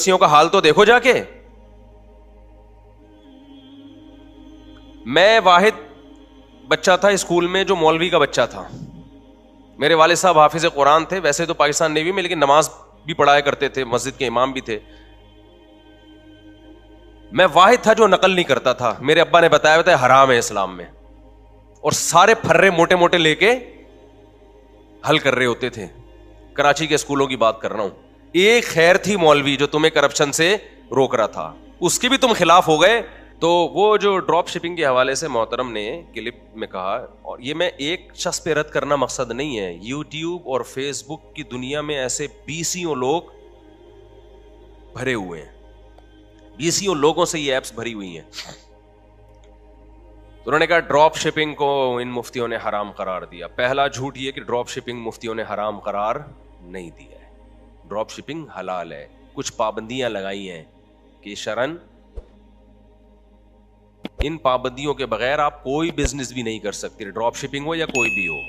مدرسیوں کا حال تو دیکھو جا کے. میں واحد بچہ تھا اسکول میں جو مولوی کا بچہ تھا. میرے والد صاحب حافظ قرآن تھے, ویسے تو پاکستان نیوی میں, لیکن نماز بھی پڑھایا کرتے تھے, مسجد کے امام بھی تھے. میں واحد تھا جو نقل نہیں کرتا تھا. میرے ابا نے بتایا ہوتا ہے حرام ہے اسلام میں, اور سارے پھرے موٹے موٹے لے کے حل کر رہے ہوتے تھے. کراچی کے اسکولوں کی بات کر رہا ہوں. ایک خیر تھی مولوی جو تمہیں کرپشن سے روک رہا تھا, اس کے بھی تم خلاف ہو گئے. تو وہ جو ڈراپ شپنگ کے حوالے سے محترم نے کلپ میں کہا, اور یہ میں ایک شخص پہ رد کرنا مقصد نہیں ہے, یوٹیوب اور فیس بک کی دنیا میں ایسے بیسیوں لوگ بھرے ہوئے ہیں, بیسیوں لوگوں سے یہ ایپس بھری ہوئی ہیں. تو انہوں نے کہا ڈراپ شپنگ کو ان مفتیوں نے حرام قرار دیا. پہلا جھوٹ یہ کہ ڈراپ شپنگ مفتیوں نے حرام قرار نہیں دیا ہے. ڈراپ شپنگ حلال ہے. کچھ پابندیاں لگائی ہیں کہ شرعن ان پابندیوں کے بغیر آپ کوئی بزنس بھی نہیں کر سکتے, ڈراپ شپنگ ہو یا کوئی بھی ہو.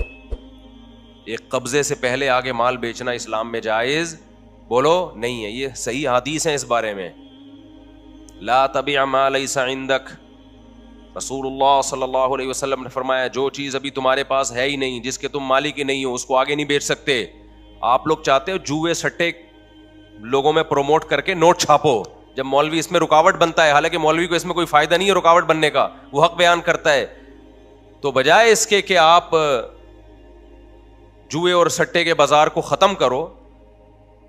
ایک قبضے سے پہلے آگے مال بیچنا اسلام میں جائز بولو نہیں ہے. یہ صحیح حدیث ہیں اس بارے میں. لا تبع ما لیس عندک, رسول اللہ صلی اللہ علیہ وسلم نے فرمایا جو چیز ابھی تمہارے پاس ہے ہی نہیں, جس کے تم مالک ہی نہیں ہو, اس کو آگے نہیں بیچ سکتے. آپ لوگ چاہتے ہو جوئے سٹے لوگوں میں پروموٹ کر کے نوٹ چھاپو, جب مولوی اس میں رکاوٹ بنتا ہے, حالانکہ مولوی کو اس میں کوئی فائدہ نہیں ہے رکاوٹ بننے کا, وہ حق بیان کرتا ہے, تو بجائے اس کے کہ آپ جوئے اور سٹے کے بازار کو ختم کرو,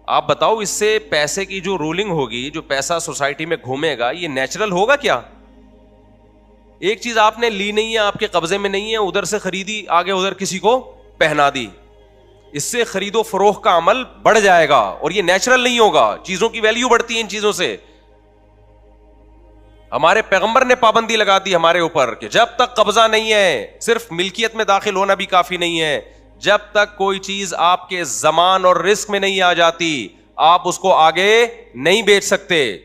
آپ بتاؤ اس سے پیسے کی جو رولنگ ہوگی, جو پیسہ سوسائٹی میں گھومے گا, یہ نیچرل ہوگا کیا؟ ایک چیز آپ نے لی نہیں ہے, آپ کے قبضے میں نہیں ہے, ادھر سے خریدی, آگے ادھر کسی کو پہنا دی, اس سے خرید و فروخت کا عمل بڑھ جائے گا, اور یہ نیچرل نہیں ہوگا. چیزوں کی ویلیو بڑھتی ہے ان چیزوں سے. ہمارے پیغمبر نے پابندی لگا دی ہمارے اوپر کہ جب تک قبضہ نہیں ہے, صرف ملکیت میں داخل ہونا بھی کافی نہیں ہے, جب تک کوئی چیز آپ کے زمان اور رزق میں نہیں آ جاتی آپ اس کو آگے نہیں بیچ سکتے.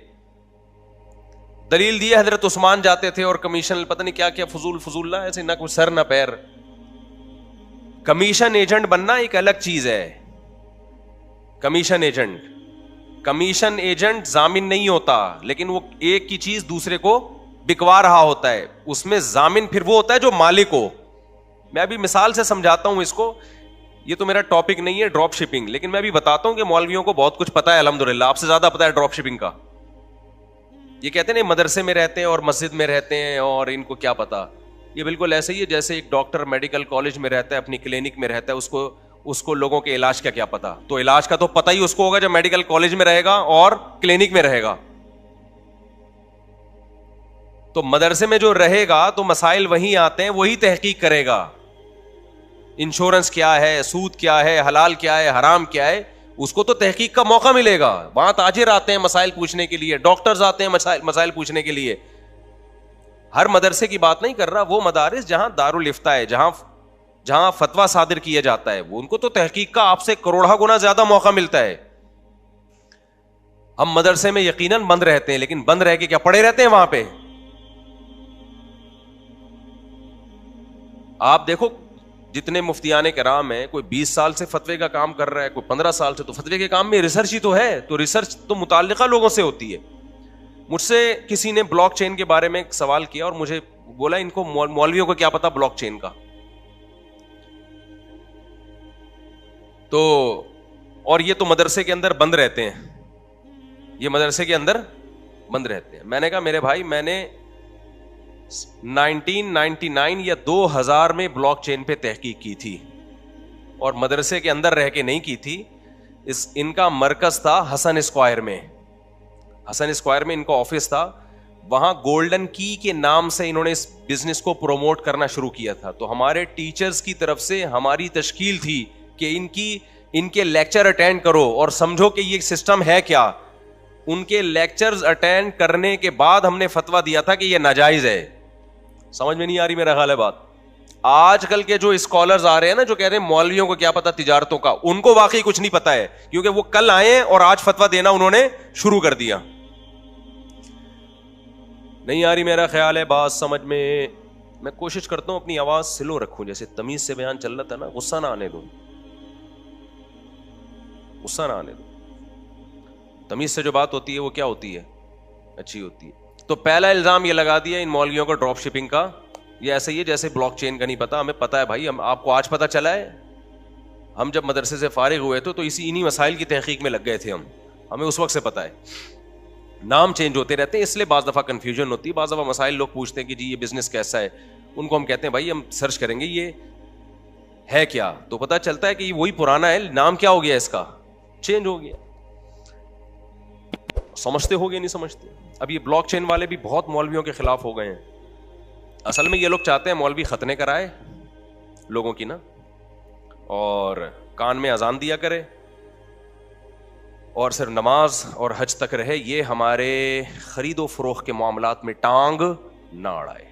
دلیل دی حضرت عثمان جاتے تھے اور کمیشن پتہ نہیں کیا کیا فضول نہ, ایسے نہ کوئی سر نہ پیر. کمیشن ایجنٹ بننا ایک الگ چیز ہے. کمیشن ایجنٹ ضامن نہیں ہوتا, لیکن وہ ایک کی چیز دوسرے کو بکوا رہا ہوتا ہے, اس میں ضامن پھر وہ ہوتا ہے جو مالک ہو. میں ابھی مثال سے سمجھاتا ہوں اس کو, یہ تو میرا ٹاپک نہیں ہے ڈراپ شپنگ, لیکن میں ابھی بتاتا ہوں کہ مولویوں کو بہت کچھ پتا ہے الحمدللہ, آپ سے زیادہ پتا ہے ڈراپ شپنگ کا. یہ کہتے ہیں مدرسے میں رہتے ہیں اور مسجد میں رہتے ہیں اور ان کو کیا پتا. یہ بالکل ایسے ہی ہے جیسے ایک ڈاکٹر میڈیکل کالج میں رہتا ہے, اپنی کلینک میں رہتا ہے, اس کو لوگوں کے علاج کا کیا پتا. تو علاج کا تو پتہ ہی اس کو ہوگا جب میڈیکل کالج میں رہے گا اور کلینک میں رہے گا. تو مدرسے میں جو رہے گا تو مسائل وہیں آتے ہیں, وہی تحقیق کرے گا. انشورنس کیا ہے, سود کیا ہے, حلال کیا ہے, حرام کیا ہے, اس کو تو تحقیق کا موقع ملے گا. وہاں تاجر آتے ہیں مسائل پوچھنے کے لیے, ڈاکٹرز آتے ہیں مسائل پوچھنے کے لیے. ہر مدرسے کی بات نہیں کر رہا, وہ مدارس جہاں دارالافتاء ہے, جہاں فتویٰ صادر کیا جاتا ہے, وہ ان کو تو تحقیق کا آپ سے کروڑا گنا زیادہ موقع ملتا ہے. ہم مدرسے میں یقیناً بند رہتے ہیں, لیکن بند رہ کے کیا پڑے رہتے ہیں وہاں پہ. آپ دیکھو جتنے مفتیان کرام ہیں, کوئی 20 سال سے فتوے کا کام کر رہا ہے, کوئی 15 سال سے, تو فتوے کے کام میں ریسرچ ہی تو ہے. تو ریسرچ تو متعلقہ لوگوں سے ہوتی ہے. مجھ سے کسی نے بلاک چین کے بارے میں ایک سوال کیا اور مجھے بولا ان کو مولویوں کو کیا پتا بلاک چین کا. تو اور یہ تو مدرسے کے اندر بند رہتے ہیں, یہ مدرسے کے اندر بند رہتے ہیں. میں نے کہا میرے بھائی, میں نے 1999 یا 2000 میں بلاک چین پہ تحقیق کی تھی, اور مدرسے کے اندر رہ کے نہیں کی تھی. ان کا مرکز تھا حسن اسکوائر میں ان کا آفس تھا. وہاں گولڈن کی کے نام سے انہوں نے اس بزنس کو پروموٹ کرنا شروع کیا تھا. تو ہمارے ٹیچرز کی طرف سے ہماری تشکیل تھی کہ ان کے لیکچر اٹینڈ کرو اور سمجھو کہ یہ سسٹم ہے کیا. ان کے لیکچرز اٹینڈ کرنے کے بعد ہم نے فتویٰ دیا تھا کہ یہ ناجائز ہے. سمجھ میں نہیں آ رہی میرا خیال ہے بات. آج کل کے جو اسکالرز آ رہے ہیں نا, جو کہہ رہے ہیں مولویوں کو کیا پتا تجارتوں کا, ان کو واقعی کچھ نہیں پتا ہے, کیونکہ وہ کل آئے اور آج فتویٰ دینا انہوں نے شروع کر دیا. نہیں آ رہی میرا خیال ہے بات سمجھ میں. میں کوشش کرتا ہوں اپنی آواز سلو رکھوں, جیسے تمیز سے بیان چل رہا تھا نا, غصہ نہ آنے دو. تمیز سے جو بات ہوتی ہے وہ کیا ہوتی ہے؟ اچھی ہوتی ہے. تو پہلا الزام یہ لگا دیا ان مولویوں کو ڈراپ شپنگ کا. یہ ایسے ہی ہے جیسے بلاک چین کا نہیں پتا. ہمیں پتا ہے بھائی, ہم آپ کو آج پتا چلا ہے؟ ہم جب مدرسے سے فارغ ہوئے تھے تو انہی مسائل کی تحقیق میں لگ گئے تھے. ہمیں اس وقت سے پتا ہے. نام چینج ہوتے رہتے ہیں, اس لیے بعض دفعہ کنفیوژن ہوتی ہے. بعض دفعہ مسائل لوگ پوچھتے ہیں کہ جی یہ بزنس کیسا ہے, ان کو ہم کہتے ہیں بھائی ہم سرچ کریں گے یہ ہے کیا, تو پتا چلتا ہے کہ یہ وہی پرانا ہے, نام کیا ہو گیا اس کا, چینج ہو گیا. سمجھتے ہو گئے نہیں سمجھتے. اب یہ بلاک چین والے بھی بہت مولویوں کے خلاف ہو گئے ہیں. اصل میں یہ لوگ چاہتے ہیں مولوی ختنے کرائے لوگوں کی نا, اور کان میں اذان دیا کرے اور صرف نماز اور حج تک رہے. یہ ہمارے خرید و فروخت کے معاملات میں ٹانگ نہ اڑائے.